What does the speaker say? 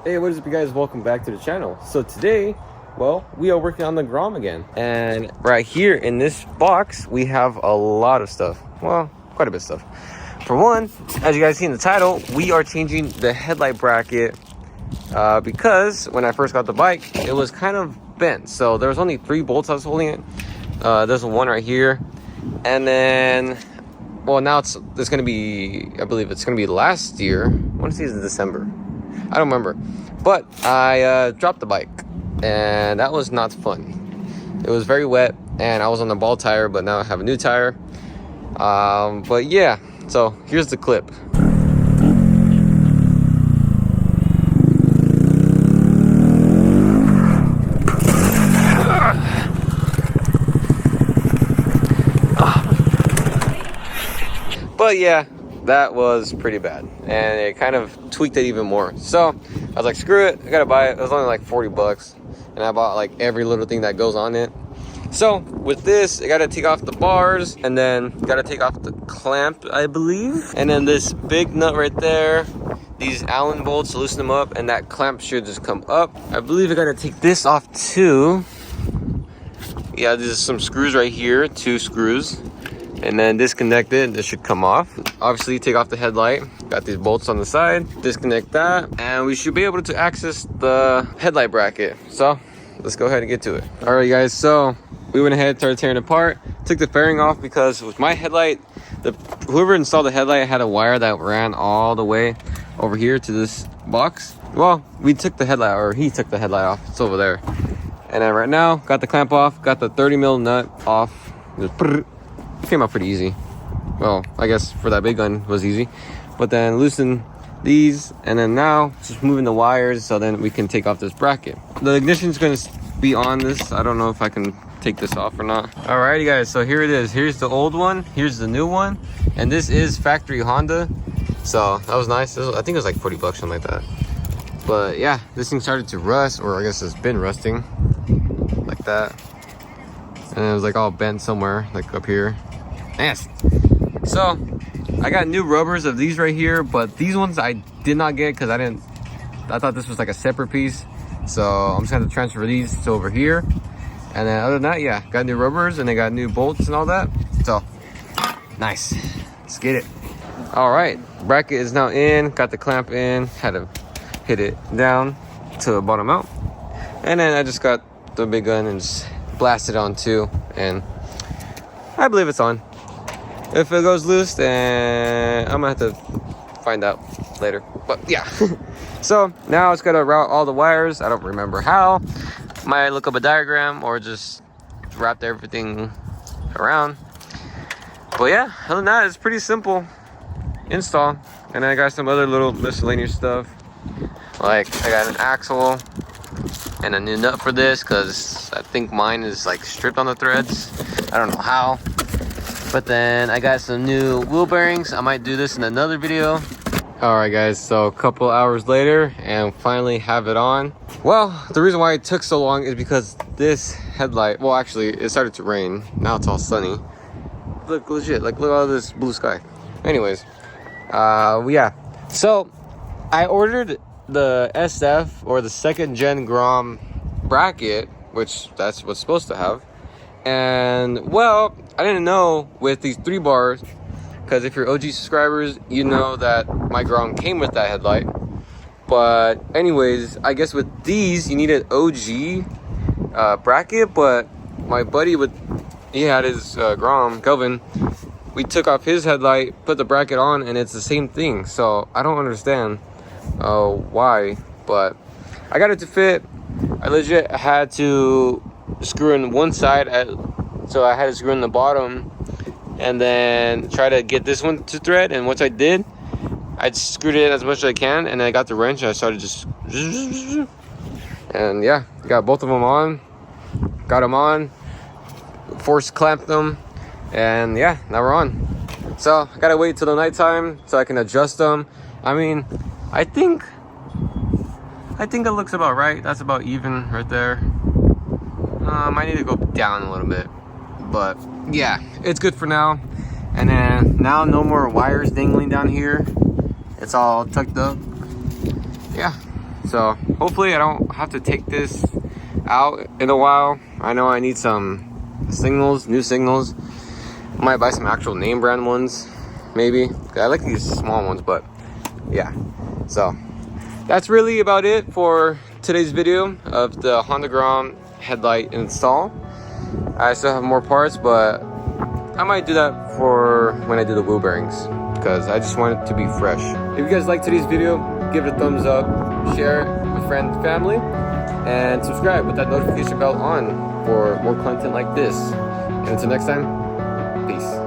Hey, what is up, you guys? Welcome back to the channel. So today, well, we are working on the Grom again. And right here in this box, we have a lot of stuff. Well, quite a bit of stuff. For one, as you guys see in the title, we are changing the headlight bracket because when I first got the bike, it was kind of bent. So there was only 3 bolts I was holding it. There's one right here. And then, well, now it's going to be, I believe it's going to be last year. I want to say it's in December. I don't remember, but I dropped the bike and that was not fun. It was very wet and I was on the ball tire, but now I have a new tire. But yeah, so here's the clip. But yeah, that was pretty bad and it kind of tweaked it even more. So I was like, screw it, I gotta buy it. It was only like 40 bucks and I bought like every little thing that goes on it. So with this, I gotta take off the bars and then gotta take off the clamp, I believe, and then this big nut right there, these Allen bolts to loosen them up, and that clamp should just come up. I believe I gotta take this off too. Yeah, there's some screws right here, 2 screws. And then disconnect it, this should come off. Obviously take off the headlight, got these bolts on the side, disconnect that, and we should be able to access the headlight bracket. So let's go ahead and get to it. All right guys, so we went ahead, started tearing it apart, took the fairing off because with my headlight, whoever installed the headlight had a wire that ran all the way over here to this box. Well, we took the headlight, or he took the headlight off, it's over there. And then right now, got the clamp off, got the 30mm nut off. It came out pretty easy. Well, I guess for that big gun was easy. But then loosen these, and then now just moving the wires so then we can take off this bracket. The ignition is going to be on this. I don't know if I can take this off or not. Alrighty guys, so here it is. Here's the old one, here's the new one, and this is factory Honda. So that was nice. I think it was like 40 bucks, something like that. But yeah, this thing started to rust, or I guess it's been rusting like that. And it was like all bent somewhere, like up here. Nasty. So I got new rubbers of these right here, but these ones I did not get because I thought this was like a separate piece. So I'm just gonna transfer these to over here. And then other than that, yeah, got new rubbers and they got new bolts and all that. So nice, let's get it. All right, bracket is now in, got the clamp in, had to hit it down to bottom out. And then I just got the big gun and just blasted on too, and I believe it's on. If it goes loose, then I'm gonna have to find out later, but yeah. So now it's gotta route all the wires. I don't remember how. Might look up a diagram or just wrap everything around. But yeah, other than that, it's pretty simple install. And then I got some other little miscellaneous stuff, like I got an axle and a new nut for this because I think mine is like stripped on the threads. I don't know how. But then I got some new wheel bearings. I might do this in another video. All right guys, so a couple hours later and finally have it on. Well, the reason why it took so long is because this headlight, well actually it started to rain. Now it's all sunny. Look, legit, like look at all this blue sky. Anyways, yeah. So I ordered the SF, or the 2nd gen Grom bracket, which that's what's supposed to have. And well, I didn't know with these 3 bars, because if you're OG subscribers, you know that my Grom came with that headlight. But anyways, I guess with these you need an OG bracket, but my buddy he had his Grom, Kelvin. We took off his headlight, put the bracket on, and it's the same thing. So I don't understand why, but I got it to fit. I legit had to screw in one side, so I had to screw in the bottom and then try to get this one to thread. And once I did, I screwed it as much as I can, and then I got the wrench and I started just, and yeah, got both of them on, got them on, force clamped them, and yeah, now we're on. So I gotta wait till the nighttime so I can adjust them. I mean, I think it looks about right. That's about even right there. Might need to go down a little bit, but yeah, it's good for now. And then now no more wires dangling down here. It's all tucked up. Yeah, So hopefully I don't have to take this out in a while. I know I need some signals, new signals. I might buy some actual name brand ones, maybe. I like these small ones, but yeah. So that's really about it for today's video of the Honda Grom headlight install. I still have more parts, but I might do that for when I do the wheel bearings, because I just want it to be fresh. If you guys like today's video, give it a thumbs up, share it with friends and family, and subscribe with that notification bell on for more content like this. And until next time, peace.